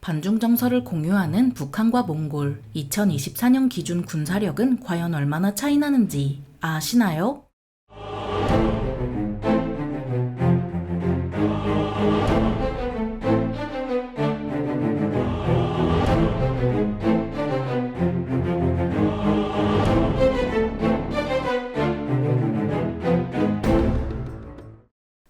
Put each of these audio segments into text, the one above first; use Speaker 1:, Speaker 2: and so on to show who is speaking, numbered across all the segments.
Speaker 1: 반중정서를 공유하는 북한과 몽골, 2024년 기준 군사력은 과연 얼마나 차이 나는지 아시나요?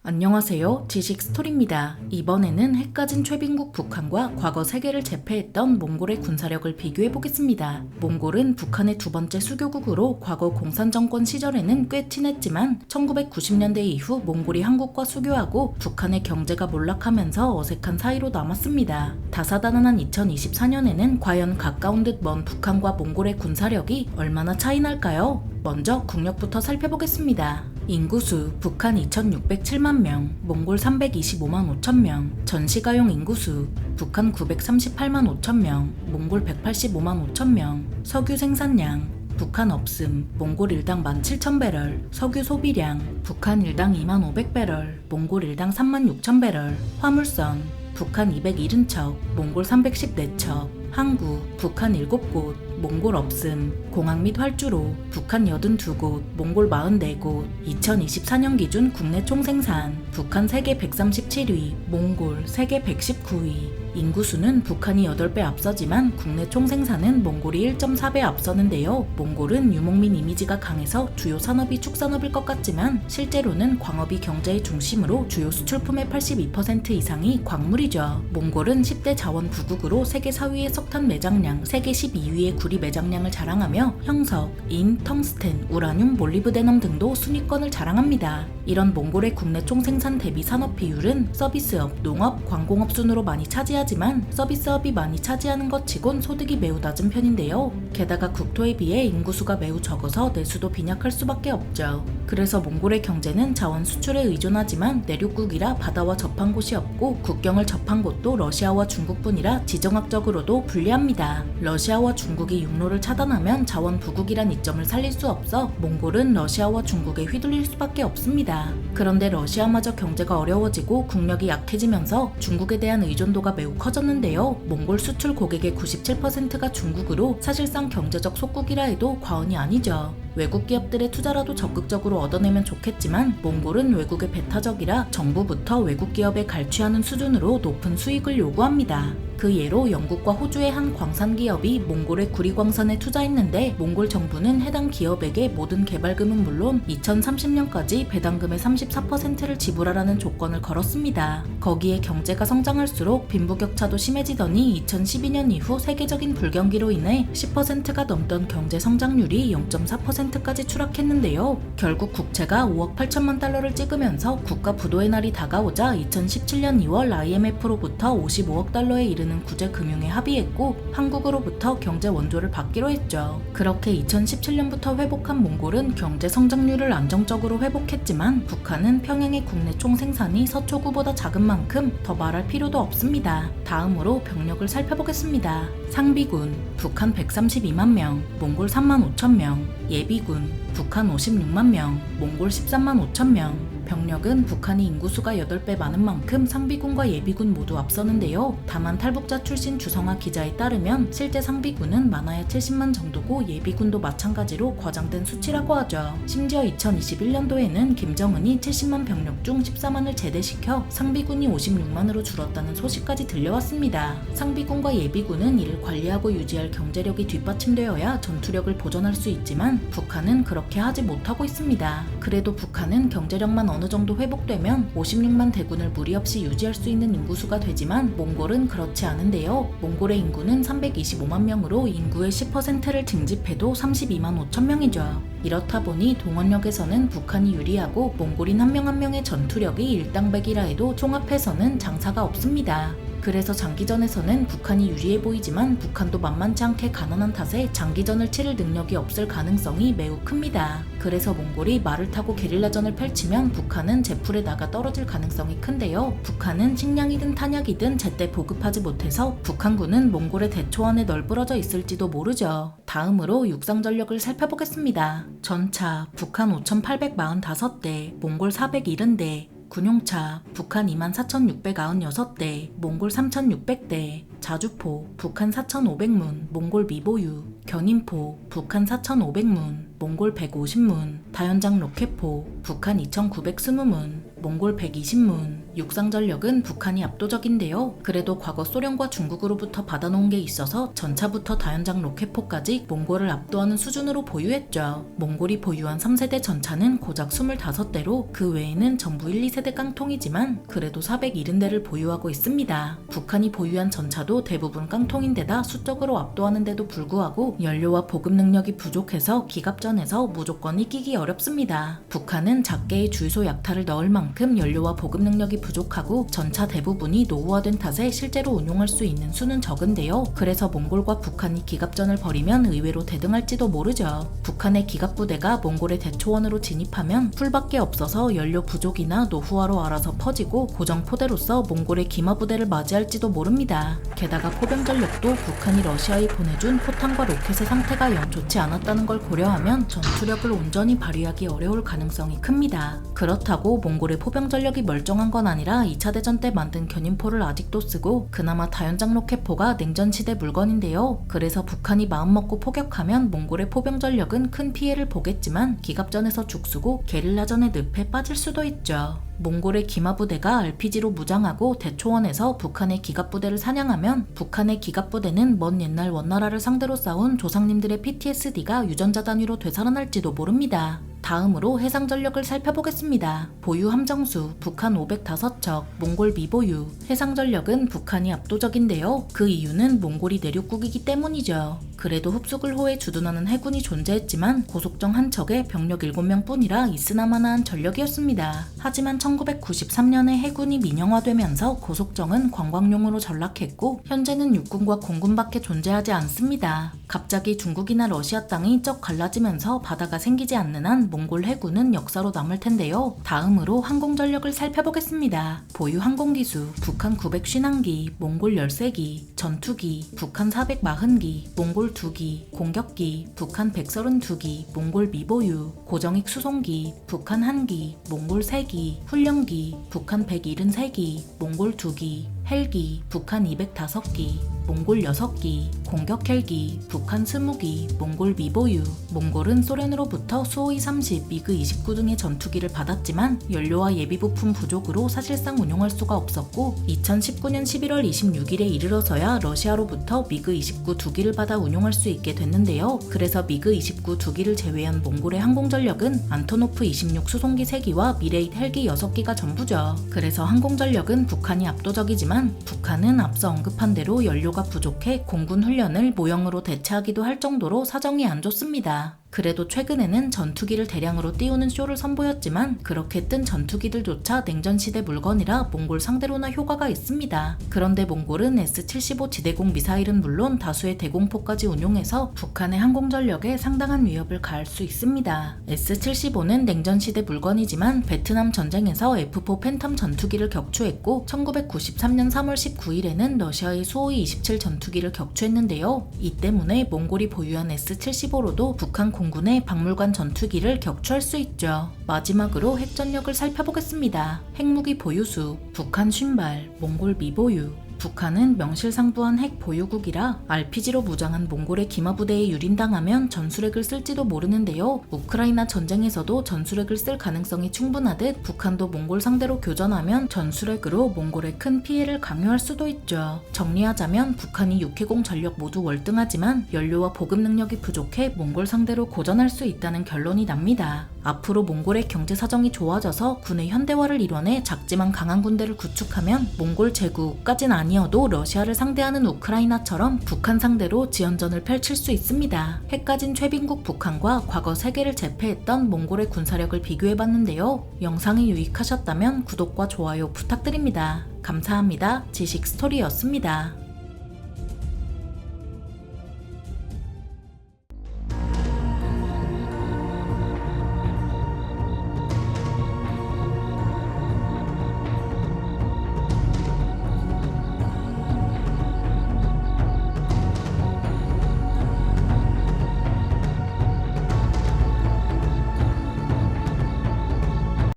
Speaker 1: 안녕하세요. 지식스토리입니다. 이번에는 해까진 최빈국 북한과 과거 세계를 제패했던 몽골의 군사력을 비교해보겠습니다. 몽골은 북한의 두 번째 수교국으로 과거 공산정권 시절에는 꽤 친했지만 1990년대 이후 몽골이 한국과 수교하고 북한의 경제가 몰락하면서 어색한 사이로 남았습니다. 다사다난한 2024년에는 과연 가까운 듯 먼 북한과 몽골의 군사력이 얼마나 차이 날까요? 먼저 국력부터 살펴보겠습니다. 인구수 북한 2607만 명, 몽골 325만 5천 명, 전시가용 인구수 북한 938만 5천 명, 몽골 185만 5천 명, 석유 생산량 북한 없음, 몽골 일당 17,000배럴, 석유 소비량 북한 일당 2만 500배럴, 몽골 일당 3만 6천 배럴, 화물선 북한 270척, 몽골 314척, 항구 북한 7곳, 몽골 없음, 공항 및 활주로 북한 82곳, 몽골 44곳, 2024년 기준 국내 총생산 북한 세계 137위, 몽골 세계 119위, 인구수는 북한이 8배 앞서지만 국내 총생산은 몽골이 1.4배 앞서는데요. 몽골은 유목민 이미지가 강해서 주요 산업이 축산업일 것 같지만 실제로는 광업이 경제의 중심으로 주요 수출품의 82% 이상이 광물이죠. 몽골은 10대 자원 부국으로 세계 4위의 석탄 매장량, 세계 12위의 구리 매장량을 자랑하며 형석, 인, 텅스텐, 우라늄, 몰리브데넘 등도 순위권을 자랑합니다. 이런 몽골의 국내 총생산 대비 산업 비율은 서비스업, 농업, 관공업 순으로 많이 차지하지만 서비스업이 많이 차지하는 것 치곤 소득이 매우 낮은 편인데요. 게다가 국토에 비해 인구수가 매우 적어서 내수도 빈약할 수밖에 없죠. 그래서 몽골의 경제는 자원 수출에 의존하지만 내륙국이라 바다와 접한 곳이 없고 국경을 접한 곳도 러시아와 중국뿐이라 지정학적으로도 불리합니다. 러시아와 중국이 육로를 차단하면 자원 부국이란 이점을 살릴 수 없어 몽골은 러시아와 중국에 휘둘릴 수밖에 없습니다. 그런데 러시아마저 경제가 어려워지고 국력이 약해지면서 중국에 대한 의존도가 매우 커졌는데요. 몽골 수출 고객의 97%가 중국으로 사실상 경제적 속국이라 해도 과언이 아니죠. 외국 기업들의 투자라도 적극적으로 얻어내면 좋겠지만 몽골은 외국의 배타적이라 정부부터 외국 기업에 갈취하는 수준으로 높은 수익을 요구합니다. 그 예로 영국과 호주의 한 광산 기업이 몽골의 구리광산에 투자했는데 몽골 정부는 해당 기업에게 모든 개발금은 물론 2030년까지 배당금의 34%를 지불하라는 조건을 걸었습니다. 거기에 경제가 성장할수록 빈부격차도 심해지더니 2012년 이후 세계적인 불경기로 인해 10%가 넘던 경제 성장률이 0.4%까지 추락했는데요. 결국 국채가 5억 8천만 달러를 찍으면서 국가 부도의 날이 다가오자 2017년 2월 IMF로부터 55억 달러에 이르는 구제 금융에 합의했고 한국으로부터 경제 원조를 받기로 했죠. 그렇게 2017년부터 회복한 몽골은 경제 성장률을 안정적으로 회복했지만 북한은 평양의 국내 총생산이 서초구보다 작은 만큼 더 말할 필요도 없습니다. 다음으로 병력을 살펴보겠습니다. 상비군 북한 132만 명, 몽골 3만 5천 명, 예비군 북한 56만 명, 몽골 13만 5천 명. 병력은 북한이 인구수가 8배 많은 만큼 상비군과 예비군 모두 앞서는데요. 다만 탈북자 출신 주성아 기자에 따르면 실제 상비군은 많아야 70만 정도고 예비군도 마찬가지로 과장된 수치라고 하죠. 심지어 2021년도에는 김정은이 70만 병력 중 14만을 제대시켜 상비군이 56만으로 줄었다는 소식까지 들려왔습니다. 상비군과 예비군은 이를 관리하고 유지할 경제력이 뒷받침되어야 전투력을 보존할 수 있지만 북한은 그렇게 하지 못하고 있습니다. 그래도 북한은 경제력만 어느 정도 회복되면 56만 대군을 무리 없이 유지할 수 있는 인구수가 되지만 몽골은 그렇지 않은데요. 몽골의 인구는 325만 명으로 인구의 10%를 징집해도 32만 5천 명이죠. 이렇다 보니 동원력에서는 북한이 유리하고 몽골인 한 명 한 명의 전투력이 일당백이라 해도 총합해서는 장사가 없습니다. 그래서 장기전에서는 북한이 유리해 보이지만 북한도 만만치 않게 가난한 탓에 장기전을 치를 능력이 없을 가능성이 매우 큽니다. 그래서 몽골이 말을 타고 게릴라전을 펼치면 북한은 제풀에 나가 떨어질 가능성이 큰데요. 북한은 식량이든 탄약이든 제때 보급하지 못해서 북한군은 몽골의 대초원에 널브러져 있을지도 모르죠. 다음으로 육상 전력을 살펴보겠습니다. 전차 북한 5,845대, 몽골 470대, 군용차 북한 24,696대, 몽골 3,600대, 자주포 북한 4,500문, 몽골 미보유, 견인포 북한 4,500문, 몽골 150문, 다연장 로켓포 북한 2,920문, 몽골 120문. 육상 전력은 북한이 압도적인데요. 그래도 과거 소련과 중국으로부터 받아놓은 게 있어서 전차부터 다연장 로켓포까지 몽골을 압도하는 수준으로 보유했죠. 몽골이 보유한 3세대 전차는 고작 25대로 그 외에는 전부 1, 2세대 깡통이지만 그래도 470대를 보유하고 있습니다. 북한이 보유한 전차도 대부분 깡통인데다 수적으로 압도하는데도 불구하고 연료와 보급 능력이 부족해서 기갑전에서 무조건 이기기 어렵습니다. 북한은 작게의 주유소 약탈을 넣을 만큼 연료와 보급 능력이 부족하고 전차 대부분이 노후화된 탓에 실제로 운용할 수 있는 수는 적은데요. 그래서 몽골과 북한이 기갑전을 벌이면 의외로 대등할지도 모르죠. 북한의 기갑부대가 몽골의 대초원으로 진입하면 풀밖에 없어서 연료 부족이나 노후화로 알아서 퍼지고 고정포대로서 몽골의 기마부대를 맞이할지도 모릅니다. 게다가 포병 전력도 북한이 러시아에 보내준 포탄과 로켓의 상태가 영 좋지 않았다는 걸 고려하면 전투력을 온전히 발휘하기 어려울 가능성이 큽니다. 그렇다고 몽골의 포병 전력이 멀쩡한 건 아니라 2차 대전 때 만든 견인포를 아직도 쓰고 그나마 다연장 로켓포가 냉전시대 물건인데요. 그래서 북한이 마음먹고 포격하면 몽골의 포병 전력은 큰 피해를 보겠지만 기갑전에서 죽쓰고 게릴라전의 늪에 빠질 수도 있죠. 몽골의 기마부대가 RPG로 무장하고 대초원에서 북한의 기갑부대를 사냥하면 북한의 기갑부대는 먼 옛날 원나라를 상대로 싸운 조상님들의 PTSD가 유전자 단위로 되살아날지도 모릅니다. 다음으로 해상 전력을 살펴보겠습니다. 보유 함정수 북한 505척, 몽골 미보유. 해상 전력은 북한이 압도적인데요. 그 이유는 몽골이 내륙국이기 때문이죠. 그래도 흡수글호에 주둔하는 해군이 존재했지만 고속정 한 척에 병력 7명뿐이라 있으나마나한 전력이었습니다. 하지만 1993년에 해군이 민영화되면서 고속정은 관광용으로 전락했고 현재는 육군과 공군밖에 존재하지 않습니다. 갑자기 중국이나 러시아 땅이 쩍 갈라지면서 바다가 생기지 않는 한 몽골 해군은 역사로 남을 텐데요. 다음으로 항공전력을 살펴보겠습니다. 보유 항공기수 북한 950기, 몽골 13기, 전투기 북한 440기, 몽골 2기, 공격기 북한 132기, 몽골 미보유, 고정익 수송기 북한 1기, 몽골 3기, 훈련기 북한 173기, 몽골 2기, 헬기 북한 205기, 몽골 6기, 공격 헬기 북한 20기, 몽골 미보유. 몽골은 소련으로부터 수호이 30, 미그 29 등의 전투기를 받았지만 연료와 예비 부품 부족으로 사실상 운용할 수가 없었고 2019년 11월 26일에 이르러서야 러시아로부터 미그 29 2기를 받아 운용할 수 있게 됐는데요. 그래서 미그 29 2기를 제외한 몽골의 항공전력은 안토노프 26 수송기 3기와 미레이트 헬기 6기가 전부죠. 그래서 항공전력은 북한이 압도적이지만 북한은 앞서 언급한 대로 연료가 부족해 공군 훈련을 모형으로 대체하기도 할 정도로 사정이 안 좋습니다. 그래도 최근에는 전투기를 대량으로 띄우는 쇼를 선보였지만 그렇게 뜬 전투기들조차 냉전시대 물건이라 몽골 상대로나 효과가 있습니다. 그런데 몽골은 S-75 지대공 미사일은 물론 다수의 대공포까지 운용해서 북한의 항공전력에 상당한 위협을 가할 수 있습니다. S-75는 냉전시대 물건이지만 베트남 전쟁에서 F-4 팬텀 전투기를 격추했고 1993년 3월 19일에는 러시아의 수호이 27 전투기를 격추했는데요. 이 때문에 몽골이 보유한 S-75로도 북한 공군의 박물관 전투기를 격추할 수 있죠. 마지막으로 핵전력을 살펴보겠습니다. 핵무기 보유수 북한 50발, 몽골 미보유. 북한은 명실상부한 핵 보유국이라 RPG로 무장한 몽골의 기마부대에 유린당하면 전술핵을 쓸지도 모르는데요. 우크라이나 전쟁에서도 전술핵을 쓸 가능성이 충분하듯 북한도 몽골 상대로 교전하면 전술핵으로 몽골에 큰 피해를 강요할 수도 있죠. 정리하자면 북한이 육해공 전력 모두 월등하지만 연료와 보급 능력이 부족해 몽골 상대로 고전할 수 있다는 결론이 납니다. 앞으로 몽골의 경제 사정이 좋아져서 군의 현대화를 이뤄내 작지만 강한 군대를 구축하면 몽골 제국까진 아니어도 러시아를 상대하는 우크라이나처럼 북한 상대로 지연전을 펼칠 수 있습니다. 핵 가진 최빈국 북한과 과거 세계를 제패했던 몽골의 군사력을 비교해봤는데요. 영상이 유익하셨다면 구독과 좋아요 부탁드립니다. 감사합니다. 지식 스토리였습니다.